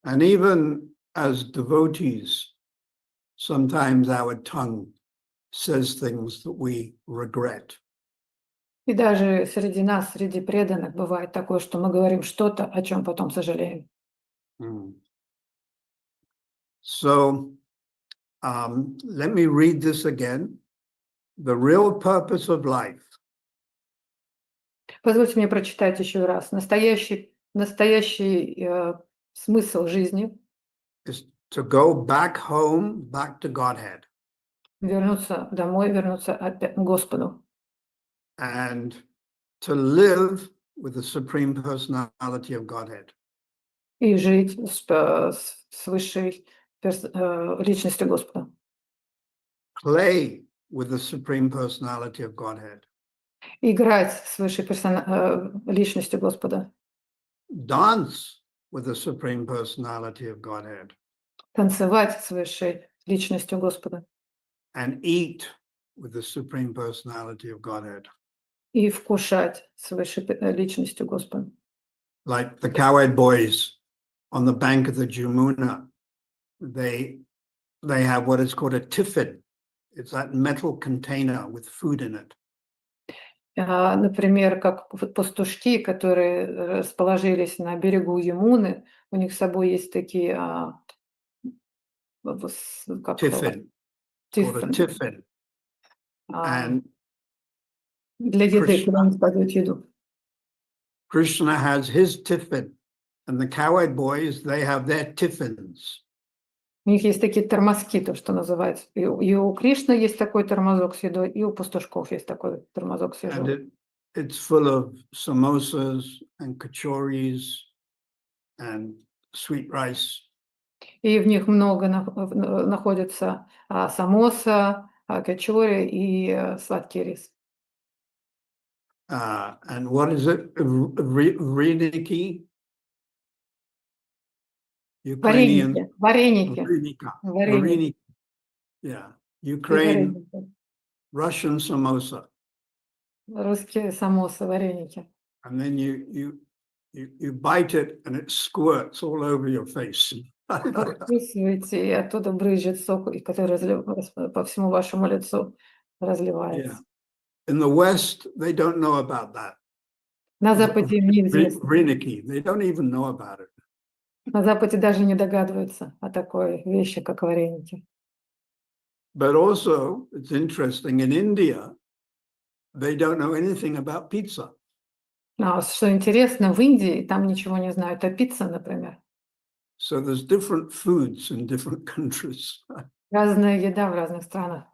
And even as devotees, sometimes our tongue says things that we regret. И даже среди нас, среди преданных, бывает такое, что мы говорим что-то, о чем потом сожалеем. So let me read this again. The real purpose of life Позвольте мне прочитать еще раз. Настоящий смысл жизни is to go back home, back to Godhead. вернуться домой, вернуться опять к Господу. And to live with the Supreme Personality of Godhead. И жить с высшей личностью Господа. Play with the Supreme Personality of Godhead. Играть с высшей личностью Господа. Dance with the Supreme Personality of Godhead. Танцевать с высшей личностью Господа. And eat with the Supreme Personality of Godhead. И вкушать с высшей личностью Господа. Like the cowherd boys on the bank of the Jamuna, they have what is called a tiffin. It's that metal container with food in it. Например, как пастушки, которые расположились на берегу Ямуны, у них с собой есть такие Tiffin. Tiffin. And для еды, куда они складывают еду. Krishna has his tiffin, and the cowherd boys, they have their tiffins. У них есть такие тормозки, то, что называется. И у Кришны есть такой тормозок с едой, и у пастушков есть такой тормозок с едой. And it's full of samosas and kachoris and sweet rice. И в них много находится самоса, качори и сладкий рис. And what is it? Vreniki? Ukrainian. Вареники. Yeah. Ukraine, Russian samosa. Русские самосы, вареники. And then you bite it and it squirts all over your face. Откусываете, и оттуда брызжет сок, который по всему вашему лицу разливается. Yeah. In the West, they don't know about that. На Западе им неизвестно. Vreniki, they don't even know about it. На Западе даже не догадываются о такой вещи, как вареники. But also, it's interesting, in India, they don't know anything about pizza. Что интересно, в Индии там ничего не знают о пицце, например. So there's different foods in different countries. Разная еда в разных странах.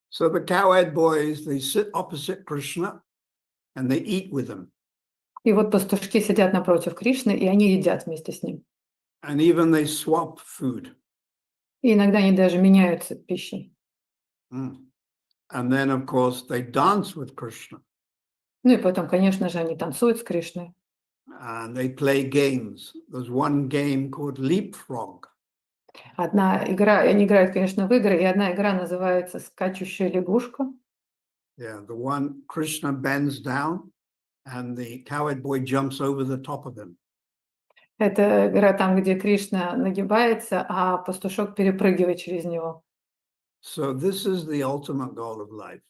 So the cowherd boys, they sit opposite Krishna and they eat with him. И вот пастушки сидят напротив Кришны, и они едят вместе с ним. And even they swap food. И иногда они даже меняются пищей. And then, of course, they dance with Krishna. Ну и потом, конечно же, они танцуют с Кришной. And they play games. There's one game called Leapfrog. Одна игра, они играют, конечно, в игры, и одна игра называется «Скачущая лягушка». Yeah, the one Krishna bends down and the cowherd boy jumps over the top of him. Это игра там, где Кришна нагибается, а пастушок перепрыгивает через него. So this is the ultimate goal of life.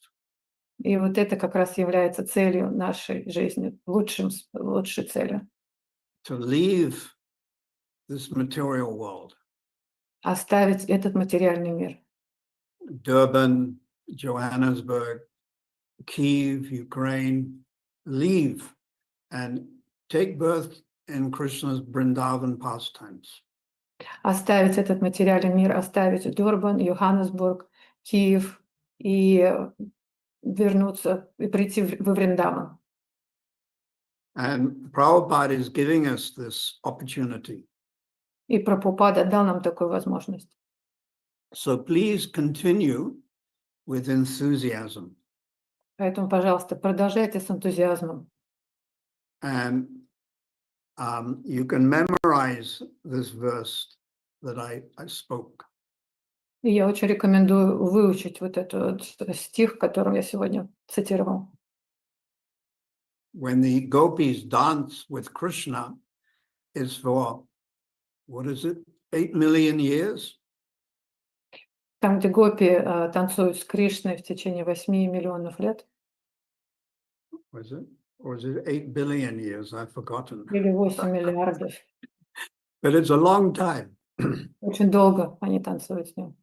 И вот это как раз является целью нашей жизни, лучшей целью. To leave this material world. Оставить этот материальный мир. Durban, Johannesburg, Kyiv, Ukraine, leave and take birth in Krishna's Vrindavan pastimes. Оставить этот материальный мир, оставить Дурбан, Йоханнесбург, Киев и вернуться и прийти во Вриндаван. And Prabhupada is giving us this opportunity. И Прабхупада дал нам такую возможность. So please continue with enthusiasm. Поэтому, пожалуйста, продолжайте с энтузиазмом. And you can memorize this verse that I spoke. И я очень рекомендую выучить вот этот стих, который я сегодня цитировал. When the gopis dance with Krishna, it's for, what is it, 8 million years? Там, где гопи танцуют с Кришной в течение 8 миллионов лет. Was it? Or is it 8 billion years? I've forgotten. Или 8 миллиардов. But it's a long time. Очень долго они танцуют с ним.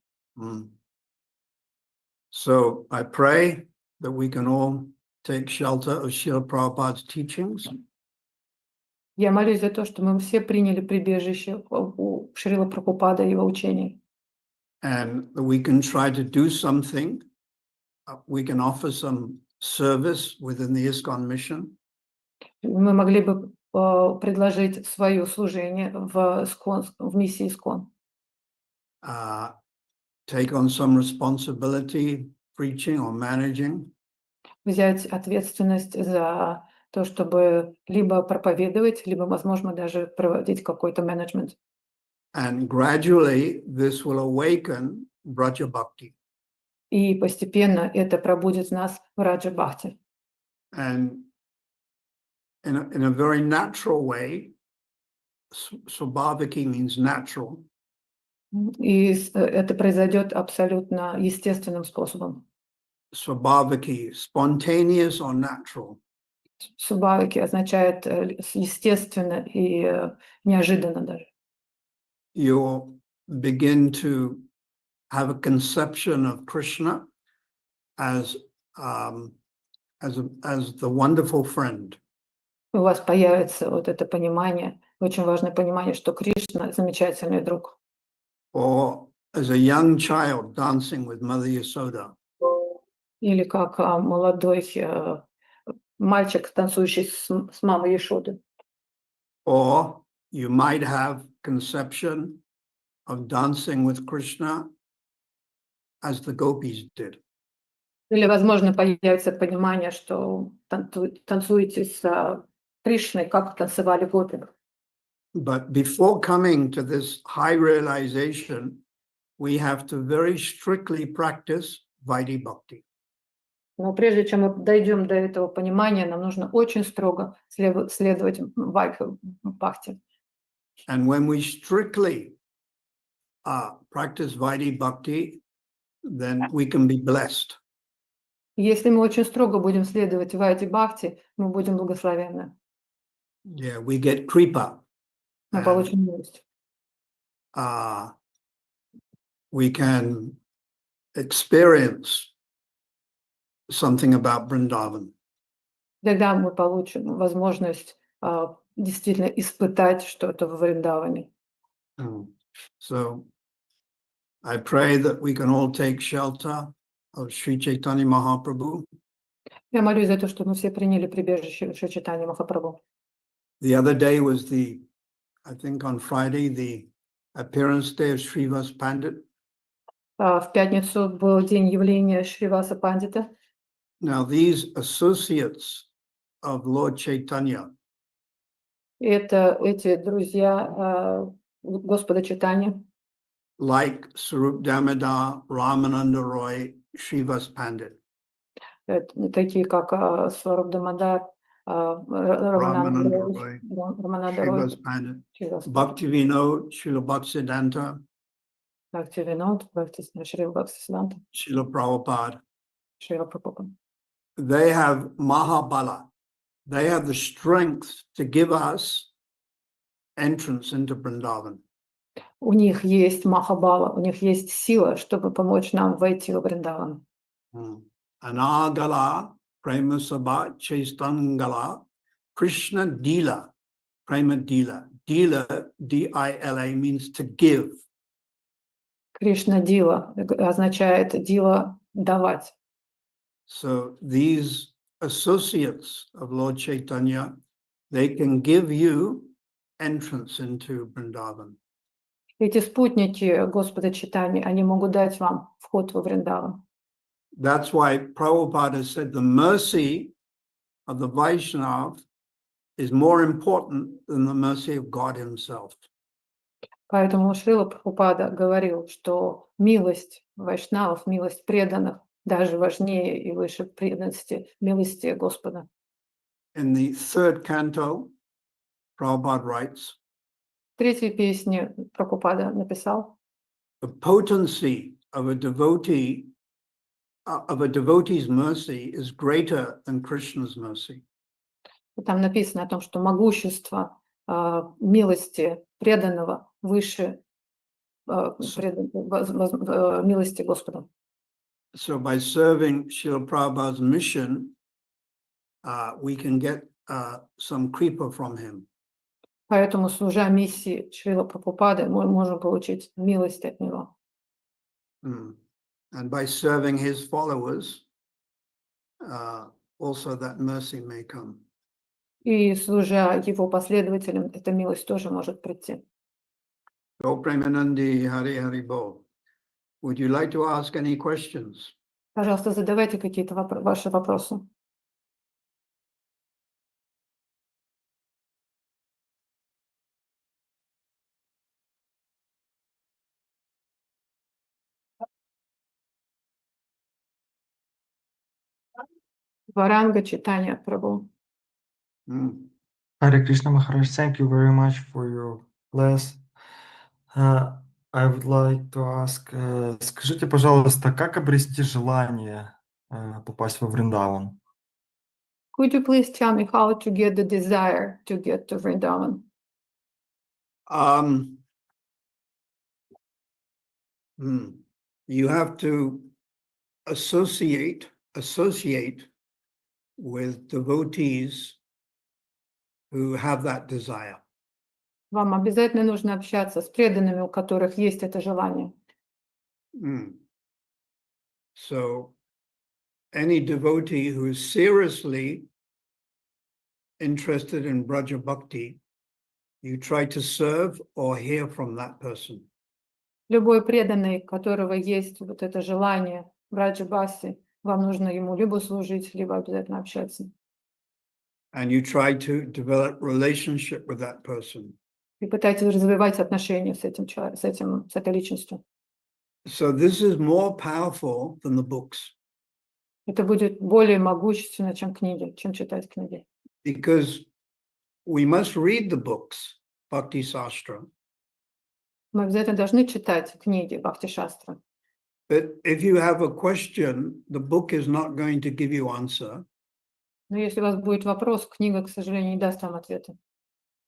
So I pray that we can all take shelter of Srila Prabhupada's teachings. Я молюсь за то, что мы все приняли прибежище у Шрила Прабхупады и его учений. And we can try to do something. We can offer some service within the ISKCON mission. Мы могли бы предложить свое служение в миссии ISKCON. Take on some responsibility, preaching or managing. Взять ответственность за то, чтобы либо проповедовать, либо, возможно, даже проводить какой-то менеджмент. And gradually this will awaken Braja Bhakti. И постепенно это пробудит в нас в Раджа Бхакти. And in a very natural way, Swabhaviki means natural. И это произойдет абсолютно естественным способом. Swabhaviki, spontaneous or natural. Субхавики означает естественно и неожиданно даже. You'll begin to have a conception of Krishna as the wonderful friend. У вас появится вот это понимание, очень важное понимание, что Кришна замечательный друг. Or as a young child dancing with Mother Yasoda. Или как молодой мальчик, танцующий с мамой Яшоды. Or you might have conception of dancing with Krishna as the gopis did. Или, возможно, появится понимание, что танцуете с Кришной, как танцевали гопи. But before coming to this high realization, we have to very strictly practice Vaidhi Bhakti. Но прежде чем мы дойдем до этого понимания, нам нужно очень строго следовать Вайдхи Бхакти. And when we strictly practice Vaidhi Bhakti, then we can be blessed. Если мы очень строго будем следовать Вайдхи Бхакти, мы будем благословенны. Yeah, we get kripa. Мы получим милость. We can experience something about Vrindavan. Тогда мы получим возможность действительно испытать что-то во Вриндаване. So I pray that we can all take shelter of Sri Chaitanya Mahaprabhu. Я молюсь за то, чтобы мы все приняли прибежище Шри Чайтаньи Махапрабху. The other day was I think on Friday, the appearance day of Srivas Pandit. В пятницу был день явления Шриваса Пандита. Now these associates of Lord Chaitanya. Это эти друзья Господа Чайтаньи. Like Sarup Damodar, Ramananda Roy, Srivas Pandit. Такие как Сваруб Дамодар, Ramananda Roy, Рамананда Рой, Srivas Pandit, Шрила Bhaktivinoda, Srila Bhaktisiddhanta, Бхактивинод, Шрила Бхактисиданта, Srila Prabhupada. Шрила Прабхупада. They have Mahabala. They have the strength to give us entrance into Vrindavan. У них есть Махабала, у них есть сила, чтобы помочь нам войти в Вриндаван. Anagala, Prema Sabha, Chaitangala, Krishna Dila, Prema Dila. Dila, D-I-L-A, means to give. Кришна Дила означает Дила давать. So these associates of Lord Chaitanya, they can give you entrance into Vrindavan. Эти спутники Господа Чайтаньи, они могут дать вам вход во Вриндаван. That's why Prabhupada said the mercy of the Vaishnava is more important than the mercy of God himself. Поэтому Шрила Прабхупада говорил, что милость вайшнавов, милость преданных даже важнее и выше преданности, милости Господа. In the third canto, Prabhupada writes, В третьей песне Прабхупада написал: the potency of a devotee's mercy is greater than Krishna's mercy. Там написано о том, что могущество милости преданного выше милости Господа. So by serving Srila Prabhupada's mission, we can get some kripa from him. Поэтому, служа миссии Шрила Прабхупады, мы можем получить милость от него. And by serving his followers, also that mercy may come. И служа его последователям, эта милость тоже может прийти. Go Premanandi Hari Hari Bol. Would you like to ask any questions? Пожалуйста, задавайте какие-то ваши вопросы. Варанга читания Прабhu. Hare Krishna Maharaj, thank you very much for your class. I would like to ask, скажите, пожалуйста, как обрести желание попасть во Вриндаван? Could you please tell me how to get the desire to get to Vrindavan? You have to associate with devotees who have that desire. Вам обязательно нужно общаться с преданными, у которых есть это желание. So any devotee who is seriously interested in Braja Bhakti, you try to serve or hear from that person. Любой преданный, у которого есть вот это желание Браджа Бхакти, вам нужно ему либо служить, либо обязательно общаться. And you try to develop relationship with that person. И пытайтесь развивать отношения с этой личностью. So this is more powerful than the books. Это будет более могущественно, чем книги, чем читать книги. Because we must read the books, Bhakti Sastra. Мы обязательно должны читать книги Бхакти-шастры. But if you have a question, the book is not going to give you answer. Но если у вас будет вопрос, книга, к сожалению, не даст вам ответа.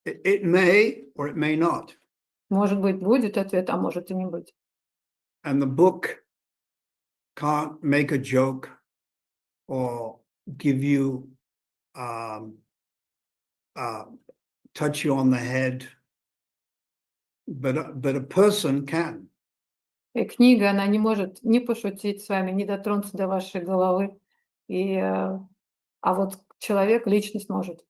It may or it may not. Может быть, будет ответ, а может и не быть. And the book can't make a joke or give you, touch you on the head, but a person can. И книга, она не может ни пошутить с вами, ни дотронуться до вашей головы. А вот человек, личность может.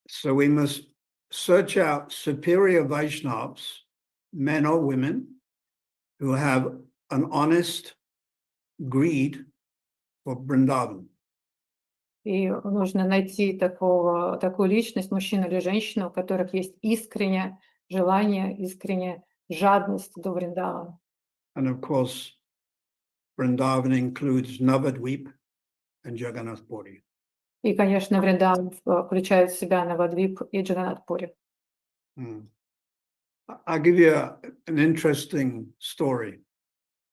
So we must search out superior Vaishnavas, men or women, who have an honest greed for Vrindavan. И нужно найти такую личность, мужчину или женщину, у которых есть искреннее желание, искренняя жадность до Вриндавана. And of course, Vrindavan includes Navadvip and Jagannath Puri. И, конечно, Вриндаван включает в себя Навадвип и Джаганнатхпури. I'll give you an interesting story.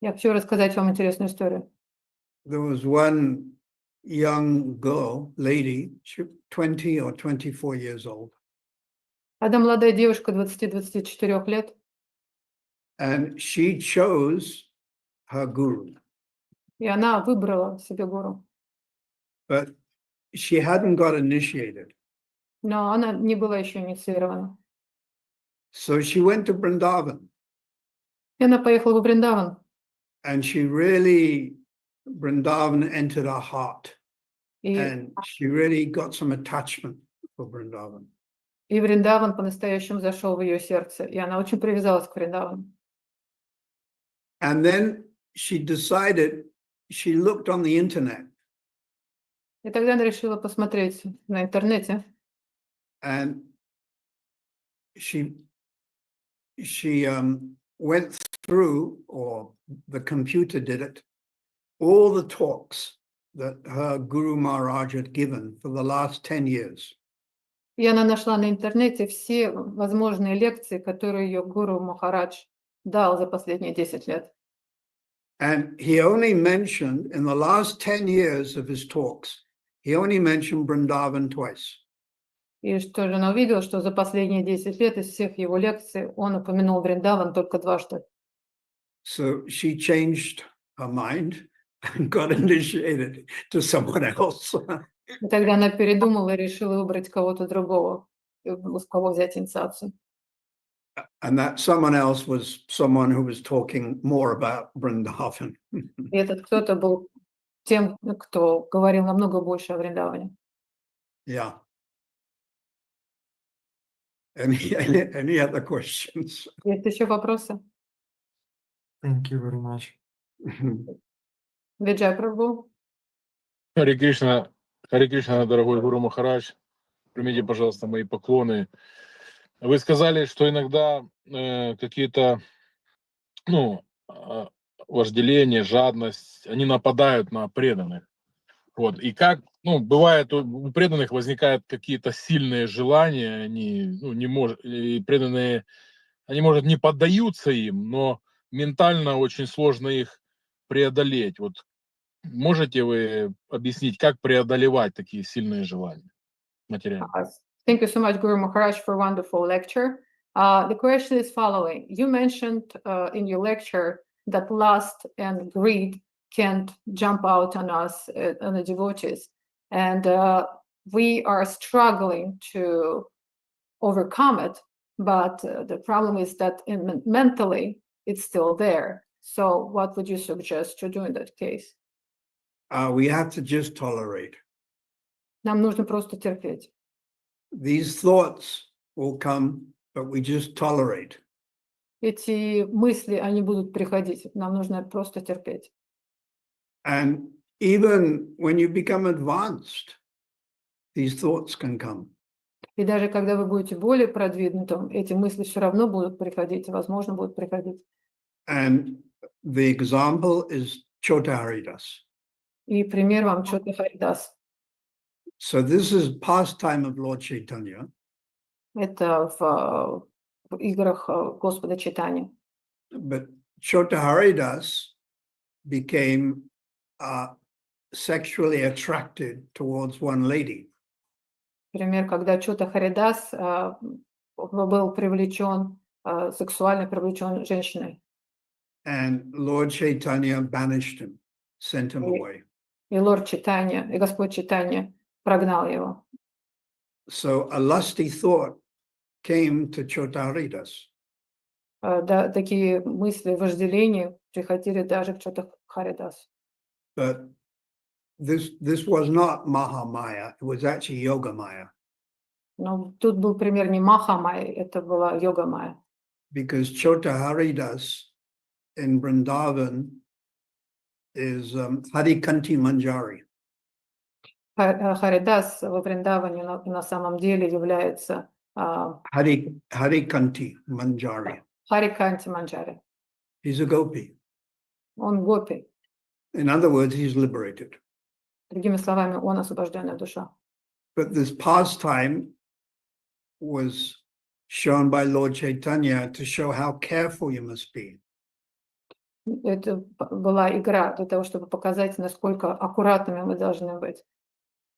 Я хочу рассказать вам интересную историю. There was one young girl, lady, she 20 or 24 years old, Одна молодая девушка 20-24 лет, and she chose her guru, и она выбрала себе гуру. but she hadn't got initiated. Но она не была еще инициирована. So she went to Vrindavan, И она поехала в Вриндаван. and she really, Vrindavan entered her heart, И and she really got some attachment for Vrindavan. Вриндаван по-настоящему зашел в ее сердце, и она очень привязалась к Вриндавану. And then she decided, she looked on the internet, И тогда она решила посмотреть на интернете, and she went through, or the computer did it, all the talks that her Guru Maharaj had given for the last 10 years. и она нашла на интернете все возможные лекции, которые ее гуру Махарадж дал за последние 10 лет. And he only mentioned, in the last 10 years of his talks, he only mentioned Vrindavan twice. И что же она увидела, что за последние 10 лет из всех его лекций он упомянул Вриндаван только дважды. So she changed her mind and got initiated to someone else. И тогда она передумала и решила выбрать кого-то другого, у кого взять инициацию. And that someone else was someone who was talking more about Vrindavan. И этот кто-то был тем, кто говорил намного больше о Вриндаване. Yeah. Any other questions? Есть еще вопросы? Thank you very much. Виджай Прабху. Харе Кришна, дорогой Гуру Махарадж, примите, пожалуйста, мои поклоны. Вы сказали, что иногда какие-то, вожделение, жадность, они нападают на преданных. Вот. И как, бывает, у преданных возникают какие-то сильные желания, и преданные, они, может, не поддаются им, но ментально очень сложно их преодолеть. Вот можете вы объяснить, как преодолевать такие сильные желания материальные? Thank you so much, Guru Maharaj, for a wonderful lecture. The question is following. You mentioned in your lecture that lust and greed can't jump out on us, on the devotees. And we are struggling to overcome it. But the problem is that mentally, it's still there. So what would you suggest to do in that case? We have to just tolerate. Нам нужно просто терпеть. These thoughts will come, but we just tolerate. Эти мысли, они будут приходить. Нам нужно просто терпеть. And even when you become advanced, these thoughts can come. И даже когда вы будете более продвинутым, эти мысли все равно будут приходить, возможно, будут приходить. And the example is Chota Haridas. И пример вам Чота Харидас. So this is pastime of Lord Chaitanya. Это в играх Господа Чайтаньи. But Chota Haridas became sexually attracted towards one lady. Пример, когда Чота Харидас был привлечен, сексуально привлечен женщиной. And Lord Chaitanya banished him, sent him away. И Лорд Чайтанья, и Господь Чайтанья прогнал его. So a lusty thought came to Chota Haridas. Да, такие мысли вожделения приходили даже к Чота Харидас. But this was not Mahamaya, it was actually Yoga Maya. Но тут был пример не Маха-майя, это была Йога-майя. Because Chota Haridas in Vrindavan is Harikanti Manjari. Харидас во Вриндаване на самом деле является Harikanti Manjari. Хариканти Манджари. He's a gopi. Он гопи. In other words, he's liberated. Другими словами, он освобожденная душа. But this pastime was shown by Lord Chaitanya to show how careful you must be. Это была игра для того, чтобы показать, насколько аккуратными мы должны быть.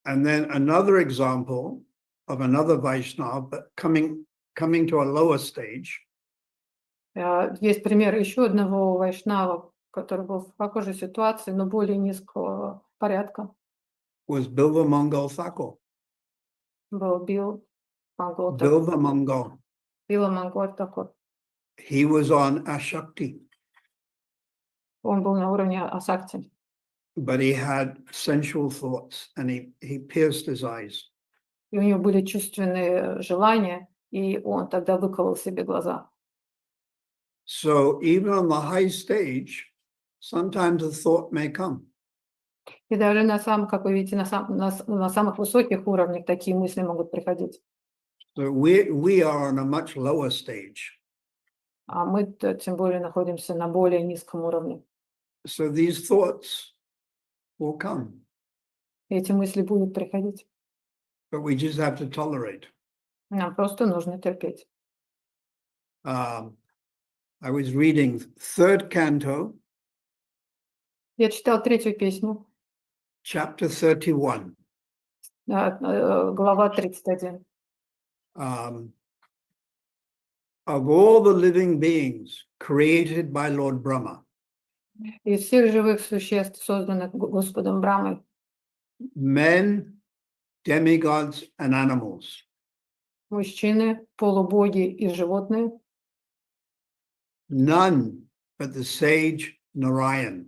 And then another example of another Vaishnava, but coming to a lower stage, Есть пример еще одного вайшнава, который был в похожей ситуации, но более низкого порядка. was Bilva Mangal Thakur. Был Билл Мангол Bilva Mangal. Такур. He was on Ashakti, Он был на уровне асакти. but he had sensual thoughts and he pierced his eyes. И у него были чувственные желания, и он тогда выколол себе глаза. So even on the high stage, sometimes a thought may come. И даже как вы видите, на самых высоких уровнях такие мысли могут приходить. So we are on a much lower stage. А мы тем более находимся на более низком уровне. So these thoughts will come, И эти мысли будут приходить. but we just have to tolerate. Нам просто нужно терпеть. I was reading third canto, Я читал третью песню, chapter 31. глава 31. Of all the living beings created by Lord Brahma, Из всех живых существ, созданных Господом Брамой, men, demigods, and animals, мужчины, полубоги и животные, none but the sage Narayan,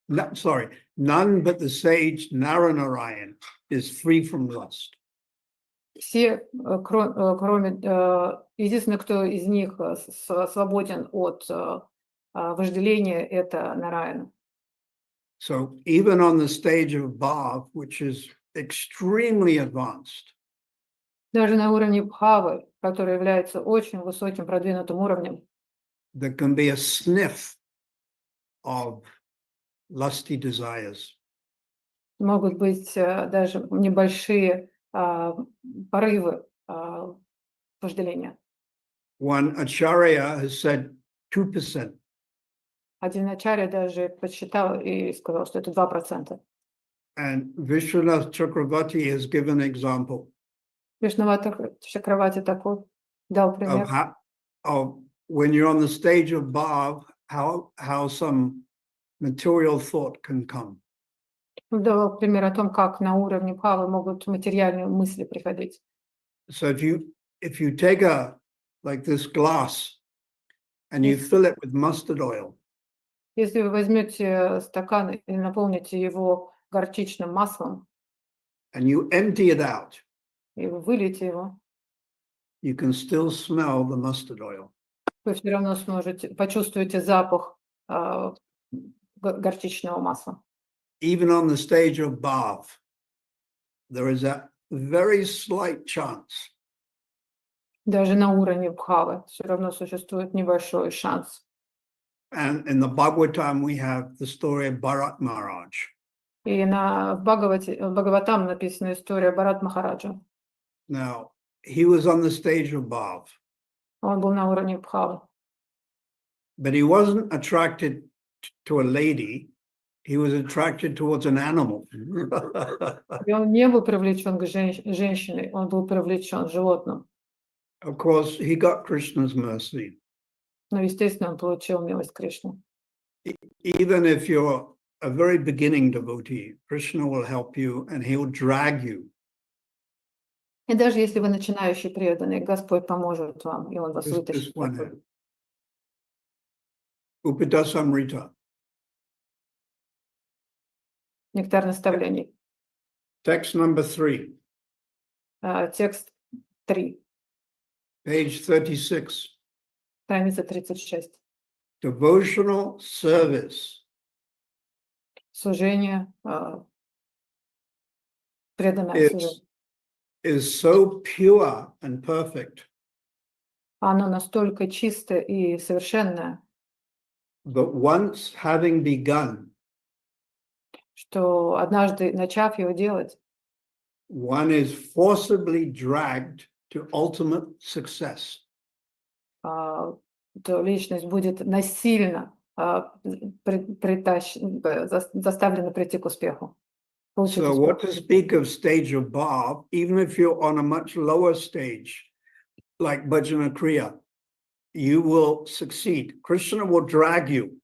none but the sage Naranarayan is free from lust. все, кроме, единственный, кто из них свободен от вожделения, это Нараяна. So even on the stage of Bhav, which is extremely advanced, Даже на уровне Бхавы, который является очень высоким продвинутым уровнем, there can be a sniff of lusty desires. могут быть даже небольшие порывы вожделения. One acharya has said 2%. Один ачарья даже подсчитал и сказал, что это 2%. And Vishwanath Chakravarti has given an example Вишнавата Чакравати такой дал of пример. how when you're on the stage of Bhav, how some material thought can come. Дал пример о том, как на уровне Бхавы могут материальные мысли приходить. So if you take like this glass and you fill it with mustard oil, Если вы возьмете стакан и наполните его горчичным маслом, and you empty it out, и вы выльете его, you can still smell the mustard oil. вы все равно почувствуете запах горчичного масла. Even on the stage of Bhav, there is a very slight chance Даже на уровне Бхавы все равно существует небольшой шанс. And in the Bhagavatam, we have the story of Bharat Maharaj. И в Бхагаватам написана история Бхарат Махараджа. Now, he was on the stage of Bhav, Он был на уровне Бхавы. but he wasn't attracted to a lady. He was attracted towards an animal. И он не был привлечен к женщине, он был привлечен животным. Of course, he got Krishna's mercy. Но, естественно, он получил милость Кришны. Even if you're a very beginning devotee, Krishna will help you and he'll drag you. И даже если вы начинающий преданный, Господь поможет вам, и Он вас This вытащит. one. Upidasamrita. Нектар наставлений. Text number 3, Текст 3, page 36. страница 36. Devotional service Служение, преданное служение. is so pure and perfect Оно настолько чистое и совершенное, that once having begun, что однажды, начав его делать, one is forcibly dragged to ultimate success. то личность будет насильно заставлена прийти к успеху. Получить So успех. what to speak of stage above, even if you're on a much lower stage, like Bhajana Kriya, you will succeed. Krishna will drag you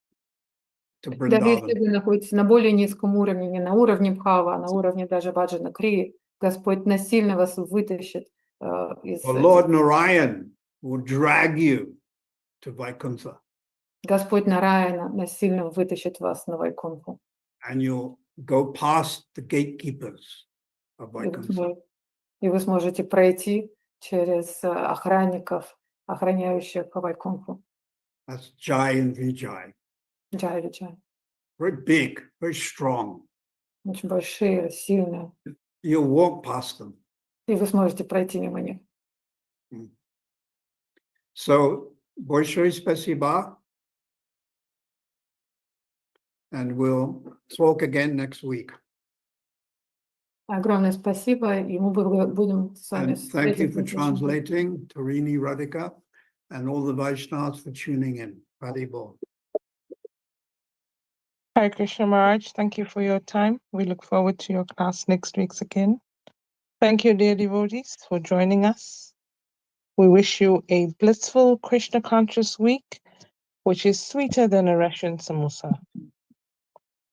to Даже если Vrindavan. вы находитесь на более низком уровне, не на уровне бхава, а на уровне даже баджана крии, Господь насильно вас вытащит из... The Lord Narayan will drag you to Vaikuntha, Господь Нараяна насильно вытащит вас на Вайкунху. and you'll go past the gatekeepers of Vaikuntha. И вы сможете пройти через охранников, охраняющих Вайкунху. That's Jai and Vijay. Джай Виджай. Very big, very strong. Очень большие, сильные. You'll walk past them. И вы сможете пройти мимо них. So, большое спасибо. And we'll talk again next week. Огромное спасибо, и мы будем с вами And thank you for встретиться. translating, Tarini Radhika, and all the Vaishnavas for tuning in. Haribol. Hare Krishna Maharaj, thank you for your time. We look forward to your class next week again. Thank you, dear devotees, for joining us. We wish you a blissful Krishna conscious week, which is sweeter than a Russian samosa.